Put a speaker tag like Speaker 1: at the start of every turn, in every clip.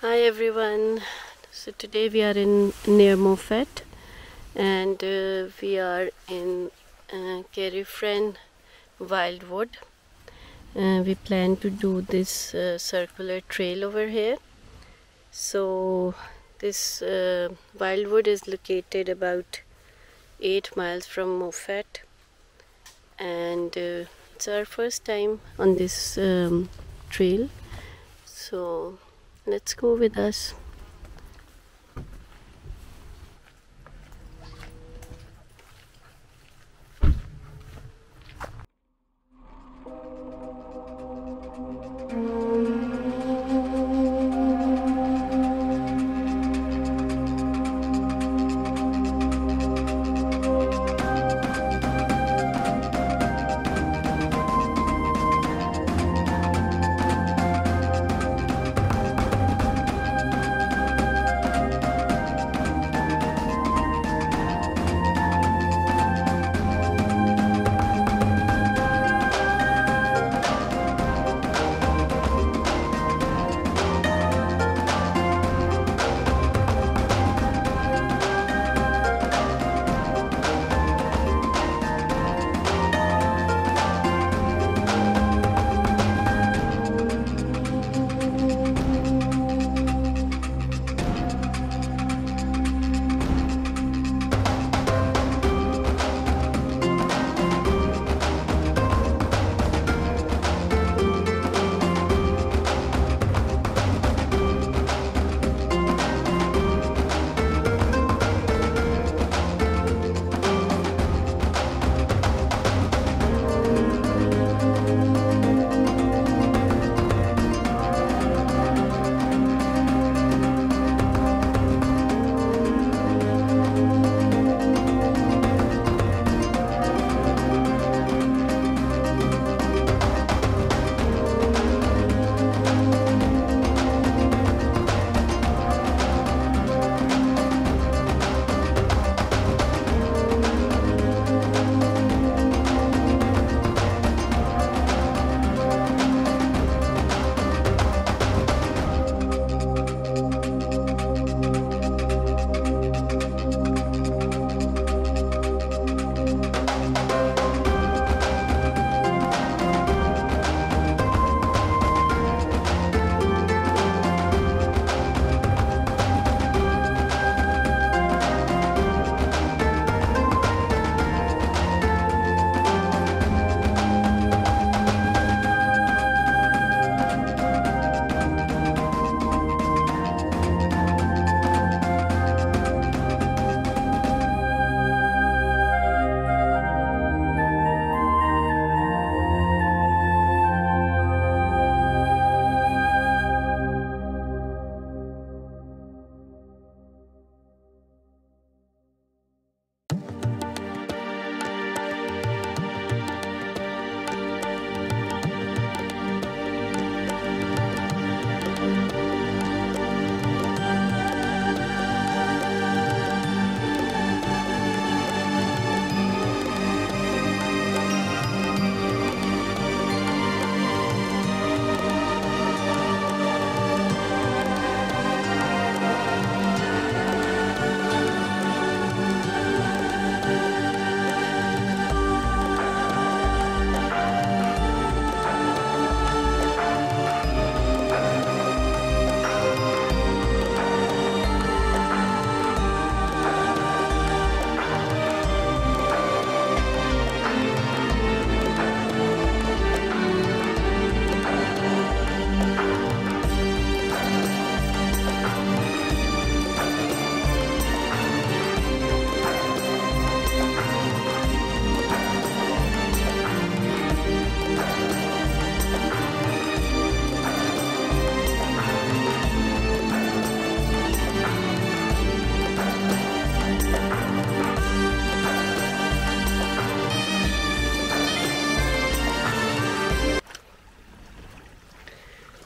Speaker 1: Hi everyone. So today we are in near Moffat, and we are in Carrifran Wildwood. We plan to do this circular trail over here. So this Wildwood is located about 8 miles from Moffat, and it's our first time on this trail. So let's go with us.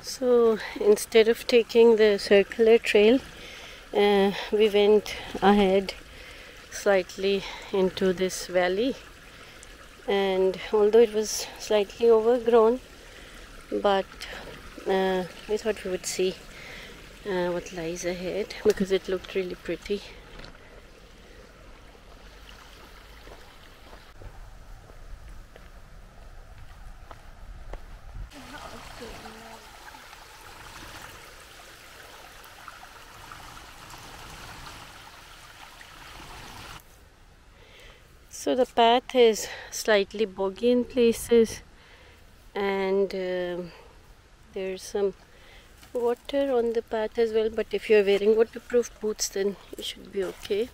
Speaker 1: So instead of taking the circular trail, we went ahead slightly into this valley, and although it was slightly overgrown, but we thought we would see what lies ahead, because it looked really pretty. So the path is slightly boggy in places, and there's some water on the path as well, but if you're wearing waterproof boots then you should be okay.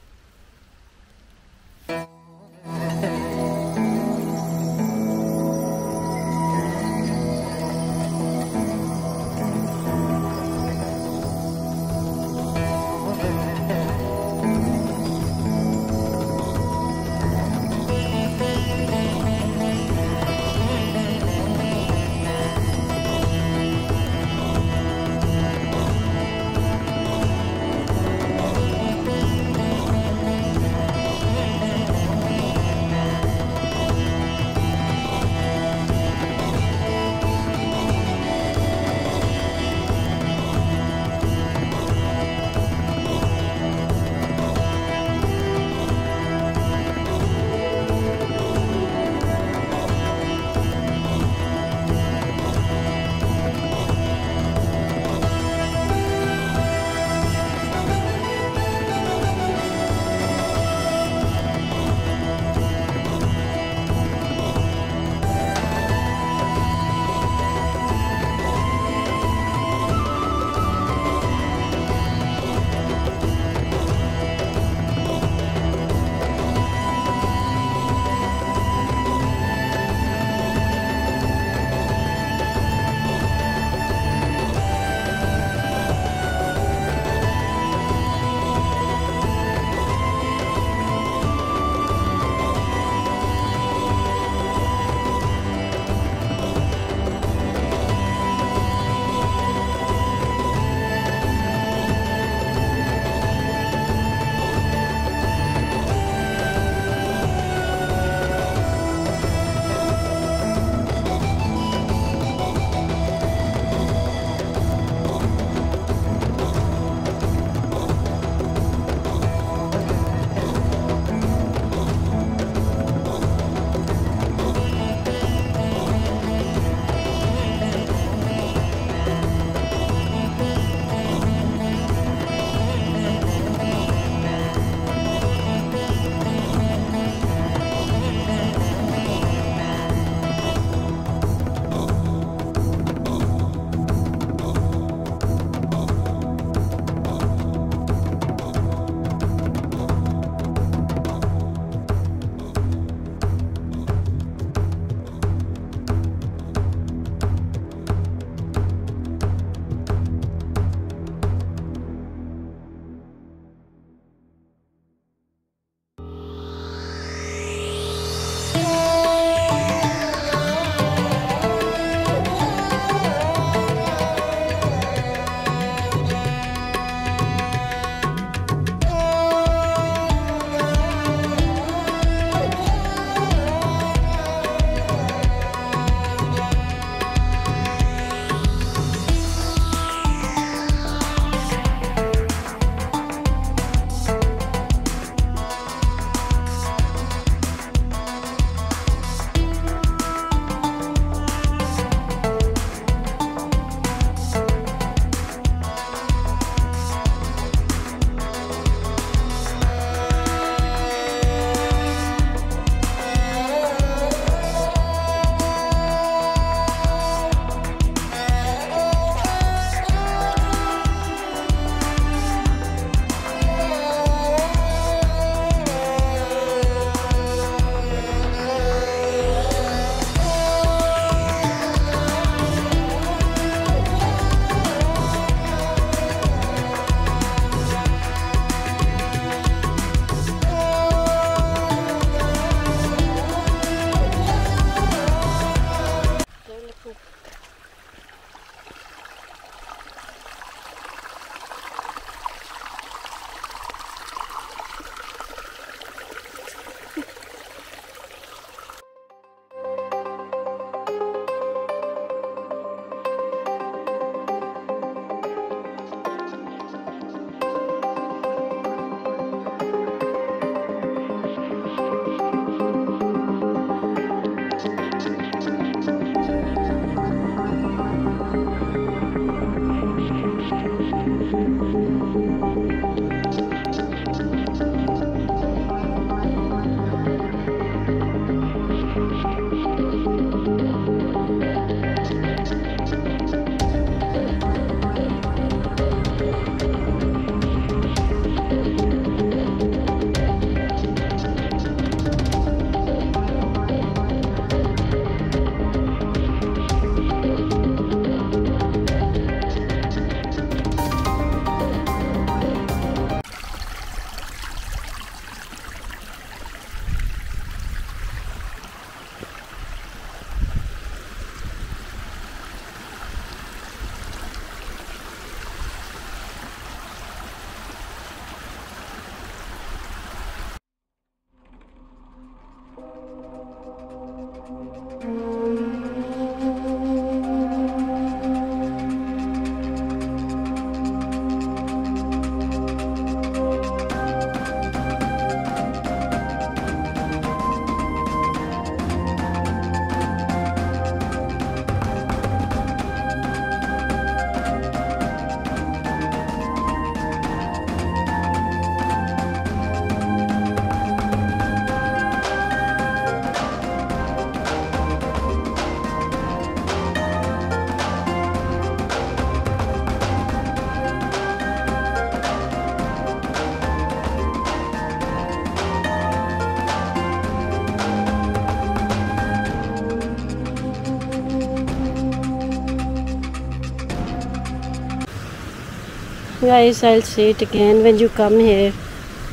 Speaker 1: Guys, I'll say it again, when you come here,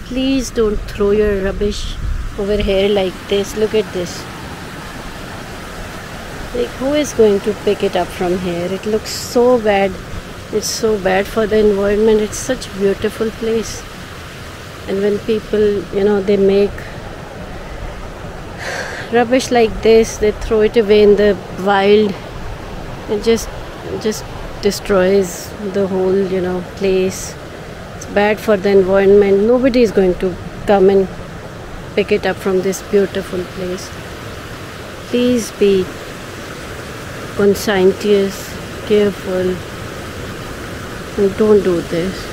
Speaker 1: please don't throw your rubbish over here like this. Look at this. Like, who is going to pick it up from here? It looks so bad. It's so bad for the environment. It's such a beautiful place. And when people, they make rubbish like this, they throw it away in the wild. It just destroys the whole, place. It's bad for the environment. Nobody is going to come and pick it up from this beautiful place. Please be conscientious, careful, and don't do this.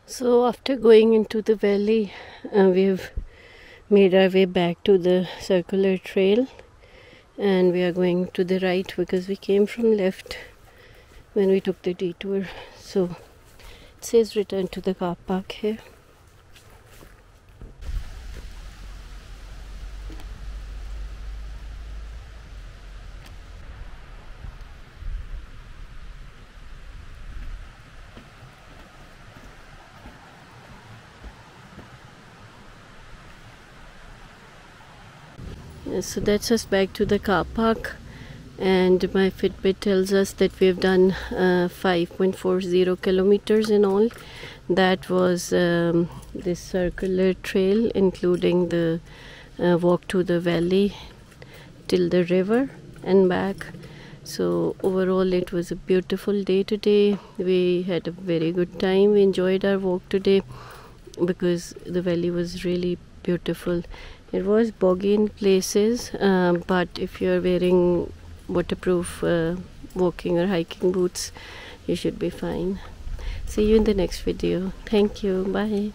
Speaker 1: So after going into the valley, we've made our way back to the circular trail, and we are going to the right because we came from left when we took the detour. So it says return to the car park here. So that's us back to the car park, and my Fitbit tells us that we've done 5.40 kilometers in all. That was this circular trail, including the walk to the valley till the river and back. So overall it was a beautiful day today. We had a very good time. We enjoyed our walk today because the valley was really beautiful. It was boggy in places, but if you're wearing waterproof walking or hiking boots, you should be fine. See you in the next video. Thank you. Bye.